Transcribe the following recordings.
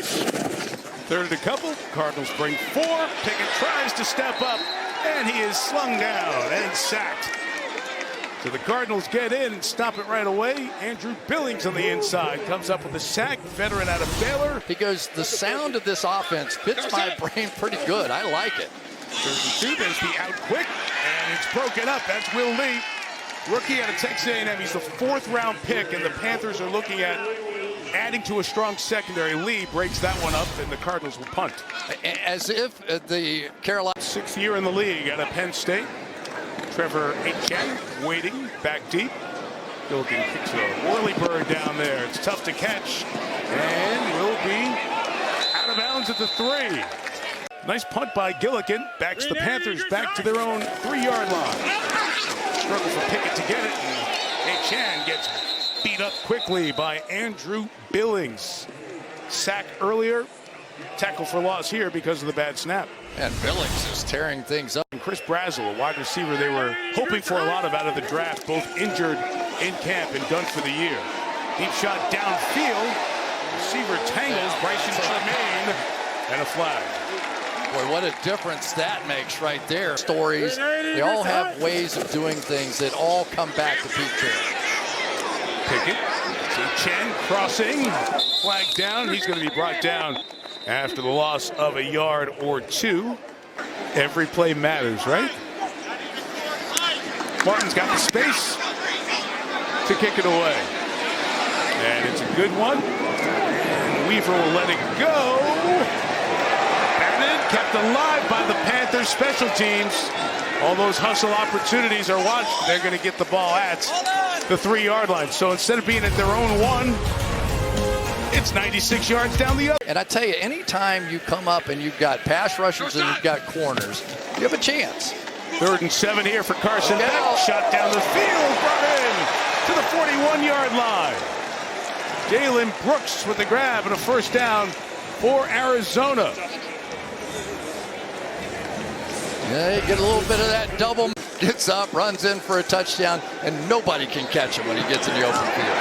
Third and a couple. Cardinals bring 4. Pickett tries to step up, and he is slung down and sacked. So the Cardinals get in and stop it right away. Andrew Billings on the inside comes up with a sack. Veteran out of Baylor. Because the sound of this offense fits my brain pretty good. I like it. 3rd and 2. There's the out quick, and it's broken up. That's Will Lee, rookie out of Texas A&M. He's the 4th round pick, and the Panthers are looking at adding to a strong secondary. Lee breaks that one up, and the Cardinals will punt. As if the Carolina 6th year in the league out of Penn State. Trevor Etienne waiting back deep. Gilligan kicks a whirlybird down there. It's tough to catch, and will be out of bounds at the 3. Nice punt by Gilligan. Backs the Panthers back to their own 3-yard line. Struggle for Pickett to get it, and Etienne gets beat up quickly by Andrew Billings. Sack earlier. Tackle for loss here because of the bad snap. And Billings is tearing things up. And Chris Brazel, a wide receiver they were hoping for a lot of out of the draft, both injured in camp and done for the year. Deep shot downfield. Receiver tangles Bryson Tremaine, and a flag. Boy, what a difference that makes right there. Stories, they all have ways of doing things that all come back to Pete Carroll. Pickett, Chen crossing, flag down. He's going to be brought down after the loss of a yard or 2. Every play matters, right? Martin's got the space to kick it away. And it's a good one. And Weaver will let it go. Batted, kept alive by the Panthers special teams. All those hustle opportunities are watched. They're going to get the ball at the 3-yard line. So instead of being at their own 1, it's 96 yards down the other. And I tell you, anytime you come up and you've got pass rushers and you've got corners, you have a chance. 3rd and 7 here for Carson Beck. Shot down the field, brought in to the 41-yard line. Jalen Brooks with the grab and a first down for Arizona. Yeah, you get a little bit of that double. Gets up, runs in for a touchdown, and nobody can catch him when he gets in the open field.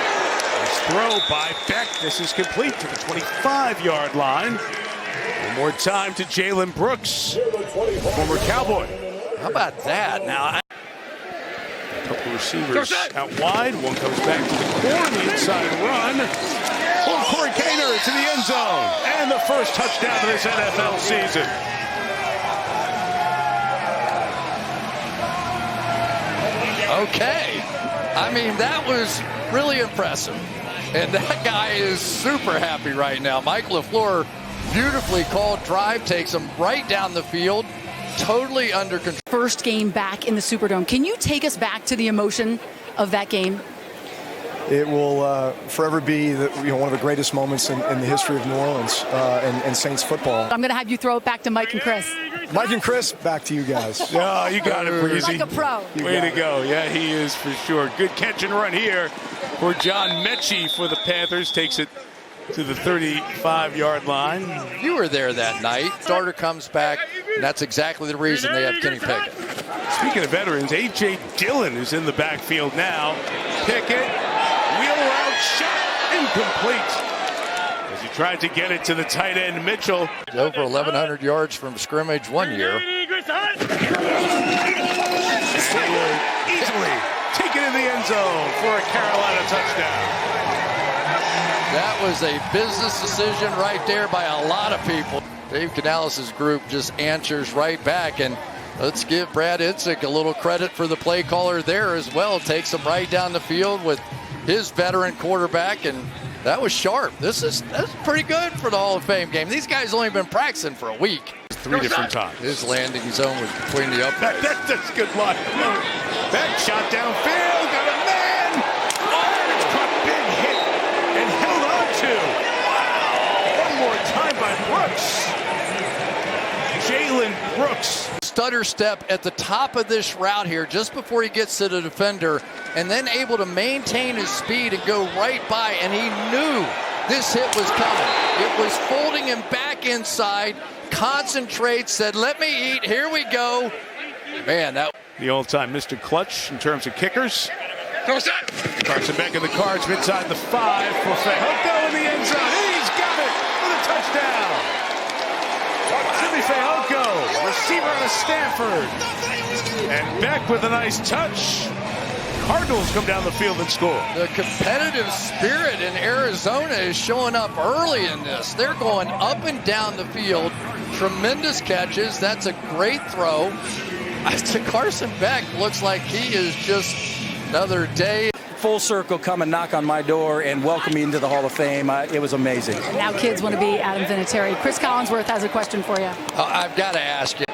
Nice throw by Beck. This is complete to the 25-yard line. One more time to Jalen Brooks, former Cowboy. How about that? Now, a couple receivers out wide. One comes back to the corner, the inside run. Corey Kaner to the end zone. And the first touchdown of this NFL season. Okay. I mean, that was really impressive. And that guy is super happy right now. Mike LaFleur, beautifully called drive, takes him right down the field, totally under control. First game back in the Superdome. Can you take us back to the emotion of that game? It will forever be one of the greatest moments in the history of New Orleans and Saints football. I'm going to have you throw it back to Mike and Chris. Mike and Chris, back to you guys. Yeah, you got it, Breezy. Like a pro. Way to go. Yeah, he is for sure. Good catch and run here for John Mechie for the Panthers. Takes it to the 35-yard line. You were there that night. Starter comes back, and that's exactly the reason they have Kenny Pickett. Speaking of veterans, A.J. Dillon is in the backfield now. Pickett, wheel route shot, incomplete. As he tried to get it to the tight end, Mitchell. Over 1,100 yards from scrimmage one year. And he will easily take it in the end zone for a Carolina touchdown. That was a business decision right there by a lot of people. Dave Canales' group just answers right back, and let's give Brad Itzik a little credit for the play caller there as well. Takes him right down the field with his veteran quarterback, and that was sharp. That's pretty good for the Hall of Fame game. These guys only been practicing for a week. 3 different times. His landing zone was between the uprights. That's good luck. That shot downfield, got a man. Oh, it's caught, big hit, and held on to. One more time by Brooks. Jalen Brooks. Stutter step at the top of this route here just before he gets to the defender, and then able to maintain his speed and go right by, and he knew this hit was coming. It was folding him back inside, concentrates, said, let me eat, here we go. Man, that... The all-time Mr. Clutch in terms of kickers. Carson Beck in the Cards inside the 5 for He'll go in the end zone. He's got it for the touchdown. Jimmy Fehoko, receiver out of Stanford. And Beck with a nice touch. Cardinals come down the field and score. The competitive spirit in Arizona is showing up early in this. They're going up and down the field. Tremendous catches. That's a great throw. To Carson Beck, looks like he is just another day. Full circle, come and knock on my door and welcome me into the Hall of Fame. It was amazing. Now kids want to be Adam Vinatieri. Chris Collinsworth has a question for you. I've got to ask you.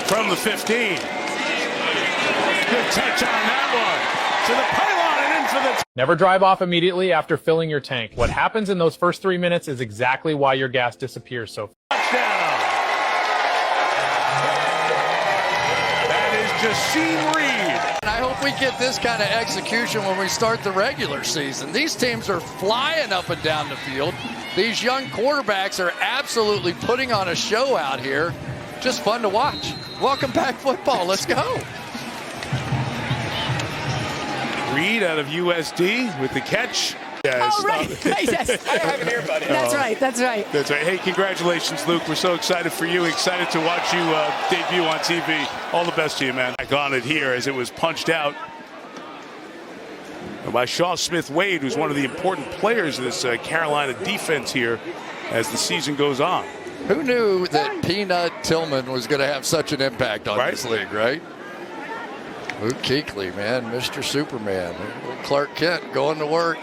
From the 15. Good touch on that one. To the pylon and in for the... Never drive off immediately after filling your tank. What happens in those first 3 minutes is exactly why your gas disappears so fast. Touchdown. That is Jaseen Reed. And I hope we get this kind of execution when we start the regular season. These teams are flying up and down the field. These young quarterbacks are absolutely putting on a show out here. Just fun to watch. Welcome back football. Let's go. Reed out of USD with the catch. Yes. Oh, right. Yes. I have it here, buddy. That's right. That's right. That's right. Hey, congratulations, Luke. We're so excited for you. Excited to watch you debut on TV. All the best to you, man. Back on it here as it was punched out by Shaw Smith-Wade, who's one of the important players of this Carolina defense here as the season goes on. Who knew that Peanut Tillman was going to have such an impact on this league, right? Luke Kuechly, man, Mr. Superman. Clark Kent going to work.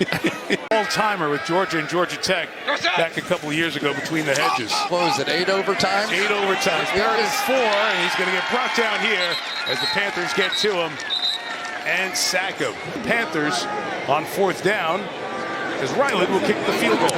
All-timer with Georgia and Georgia Tech back a couple of years ago between the hedges. What was it, 8 overtimes? 8 overtimes. Third and 4, and he's going to get brought down here as the Panthers get to him and sack him. The Panthers on 4th down as Ryland will kick the field goal.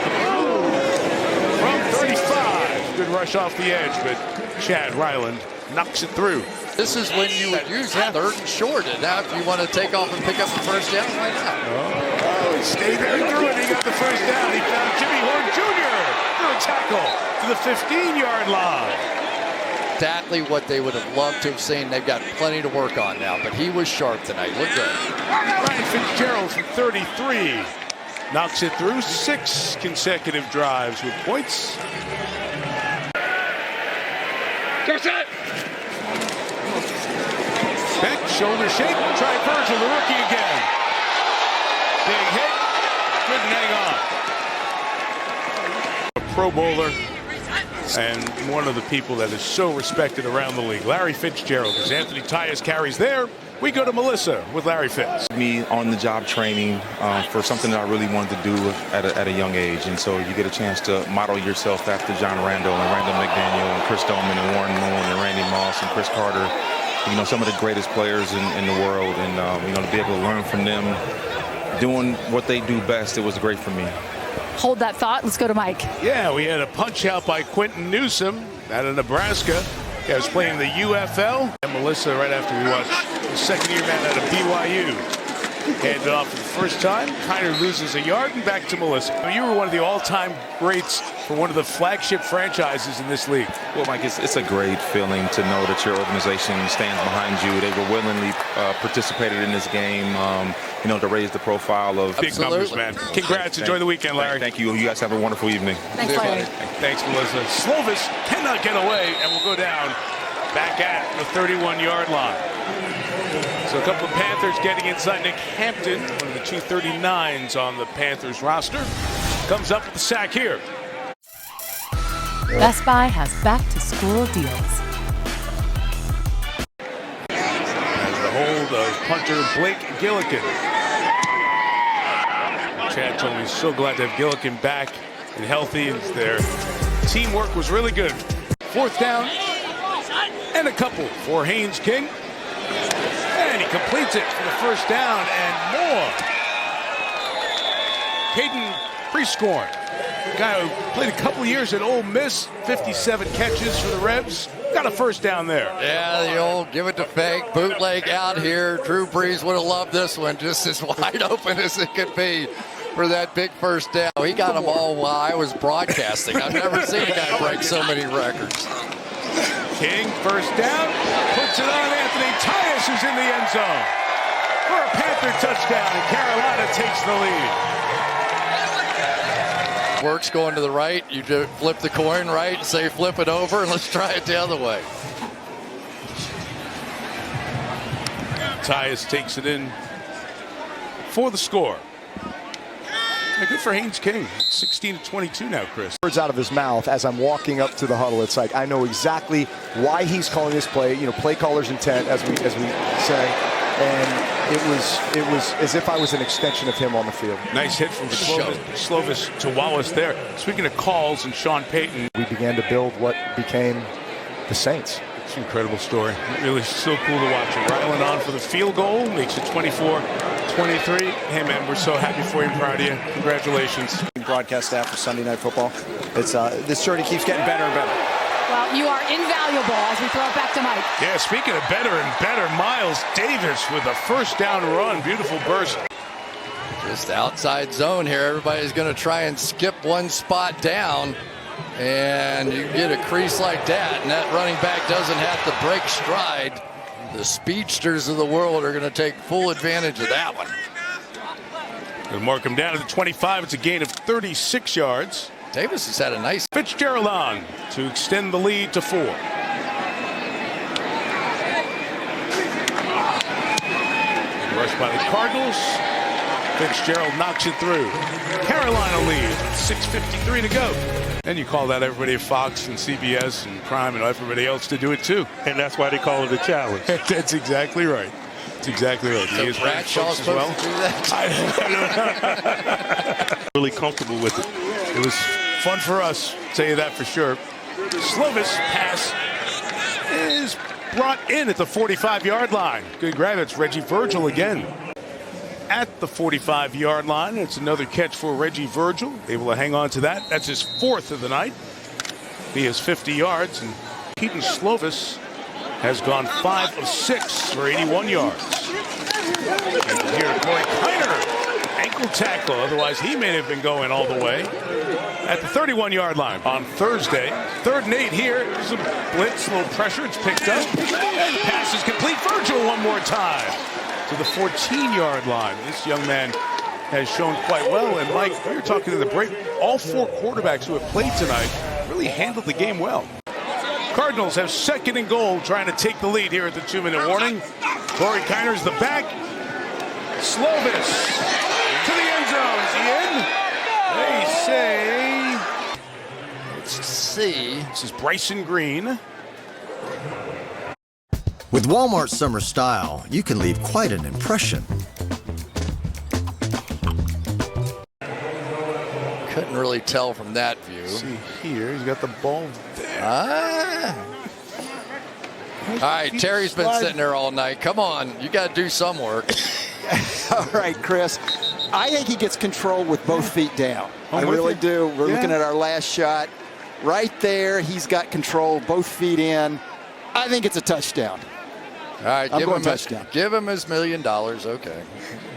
From 35. Good rush off the edge, but Chad Ryland knocks it through. This is when you would use that 3rd and short. And now if you want to take off and pick up the first down, why not? Oh, he stayed there through it. He got the first down. He found Jimmy Horn Jr. through a tackle to the 15-yard line. Exactly what they would have loved to have seen. They've got plenty to work on now, but he was sharp tonight. Look good. Ryan Fitzgerald from 33 knocks it through 6 consecutive drives with points. Beck, shoulder shake, try Virgil, the rookie again. Big hit, couldn't hang on. A Pro Bowler and one of the people that is so respected around the league, Larry Fitzgerald. As Anthony Tyus carries there, we go to Melissa with Larry Fitz. Me on-the-job training for something that I really wanted to do at a young age, and so you get a chance to model yourself after John Randall and Randall McDaniel and Chris Doman and Warren Moon and Randy Moss and Chris Carter. You know, some of the greatest players in the world, and you know, to be able to learn from them, doing what they do best, it was great for me. Hold that thought. Let's go to Mike. Yeah, we had a punch out by Quentin Newsom out of Nebraska. He was playing the UFL. And Melissa, right after we watched the second-year man out of BYU. Handed off for the first time. Kiner loses a yard, and back to Melissa. You were one of the all-time greats for one of the flagship franchises in this league. Well, Mike, it's a great feeling to know that your organization stands behind you. They were willingly participated in this game, you know, to raise the profile of big numbers, man. Congrats. Enjoy the weekend, Larry. Thank you. You guys have a wonderful evening. Thanks, Larry. Thanks, Melissa. Slovis cannot get away and will go down back at the 31-yard line. So a couple of Panthers getting inside. Nick Hampton, one of the 239s on the Panthers roster, comes up with the sack here. Best Buy has back-to-school deals. As the hold of punter Blake Gillikin. Chad told me he's so glad to have Gillikin back and healthy, and their teamwork was really good. 4th down and a couple for Haynes King. And he completes it for the first down and more. Caden Prescorn, a guy who played a couple years at Ole Miss, 57 catches for the Rebs. Got a first down there. Yeah, the old give it to fake, bootleg out here. Drew Brees would have loved this one, just as wide open as it could be for that big first down. He got them all while I was broadcasting. I've never seen a guy break so many records. King, first down, puts it on Anthony Tyus, who's in the end zone for a Panther touchdown, and Carolina takes the lead. works going to the right. You just flip the coin right and say flip it over, and let's try it the other way. Tyus takes it in for the score. Yeah, good for Haynes King. 16-22 now, Chris. Words out of his mouth as I'm walking up to the huddle. It's like I know exactly why he's calling this play. You know, play caller's intent, as we say. And it was as if I was an extension of him on the field. Nice hit from Slovis to Wallace there. Speaking of calls and Sean Payton. We began to build what became the Saints. It's an incredible story. Really so cool to watch it. Rylan on for the field goal. Makes it 24-23. Hey, man, we're so happy for you and proud of you. Congratulations. Broadcast staff for Sunday Night Football. It's this journey keeps getting better and better. Well, you are invaluable as we throw it back to Mike. Yeah, speaking of better and better, Miles Davis with a first down run. Beautiful burst. Just outside zone here. Everybody's going to try and skip one spot down. And you get a crease like that, and that running back doesn't have to break stride. The speedsters of the world are going to take full advantage of that one. They'll mark him down to the 25. It's a gain of 36 yards. Davis has had a nice... Fitzgerald on to extend the lead to 4. Rushed by the Cardinals. Fitzgerald knocks it through. Carolina lead. 6:53 to go. And you call that everybody at Fox and CBS and Prime and everybody else to do it too. And that's why they call it a challenge. That's exactly right. That's exactly right. So Bradshaw's supposed to do that? Really comfortable with it. It was fun for us, I'll tell you that for sure. Slovis pass is brought in at the 45-yard line. Good grab. It's Reggie Virgil again. At the 45-yard line, it's another catch for Reggie Virgil. Able to hang on to that. That's his 4th of the night. He has 50 yards, and Keaton Slovis has gone 5 of 6 for 81 yards. And here, Corey Kiner, ankle tackle. Otherwise, he may have been going all the way. At the 31-yard line on Thursday. 3rd and 8 here. There's a blitz, a little pressure. It's picked up. And the pass is complete. Virgil one more time to the 14-yard line. This young man has shown quite well. And Mike, we were talking in the break, all 4 quarterbacks who have played tonight really handled the game well. Cardinals have 2nd and goal, trying to take the lead here at the 2-minute warning. Corey Kiner's the back. Slovis to the end zone. Is he in? They say. Let's see. This is Bryson Green. With Walmart Summer Style, you can leave quite an impression. Couldn't really tell from that view. See here, he's got the ball there. All right, Terry's been sitting there all night. Come on, you got to do some work. All right, Chris. I think he gets control with both feet down. I really do. We're looking at our last shot. Right there, he's got control, both feet in. I think it's a touchdown. All right, I'm going touchdown. Give him his $1 million. Okay.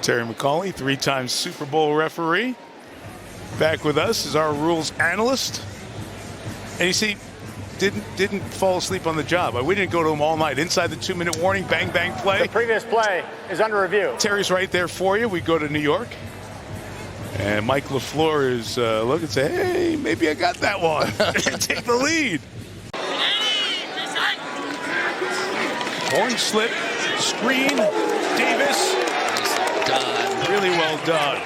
Terry McCauley, 3-time Super Bowl referee. Back with us is our rules analyst. And you see, didn't fall asleep on the job. We didn't go to him all night. Inside the 2-minute warning, bang, bang play. The previous play is under review. Terry's right there for you. We go to New York. And Mike LaFleur is looking and say, hey, maybe I got that one. Take the lead. Horn slip, screen, Davis. Done. Really well done.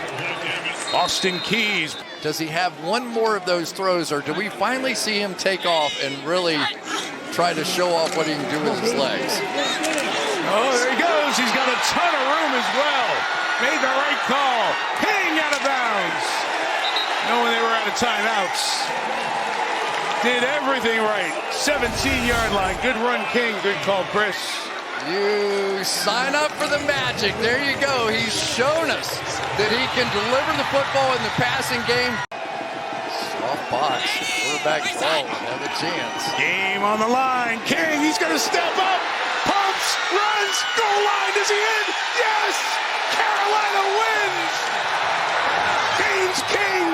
Austin Keys. Does he have one more of those throws, or do we finally see him take off and really try to show off what he can do with his legs? Oh, there he goes. He's got a ton of room as well. Made the right call. King out of bounds. Knowing they were out of timeouts. Did everything right. 17-yard line. Good run, King. Good call, Chris. You sign up for the magic. There you go. He's shown us that he can deliver the football in the passing game. Soft box. Quarterback won't have a chance. Game on the line. King, he's going to step up. Pumps, runs, goal line. Is he in? Yes! Carolina wins! Haynes King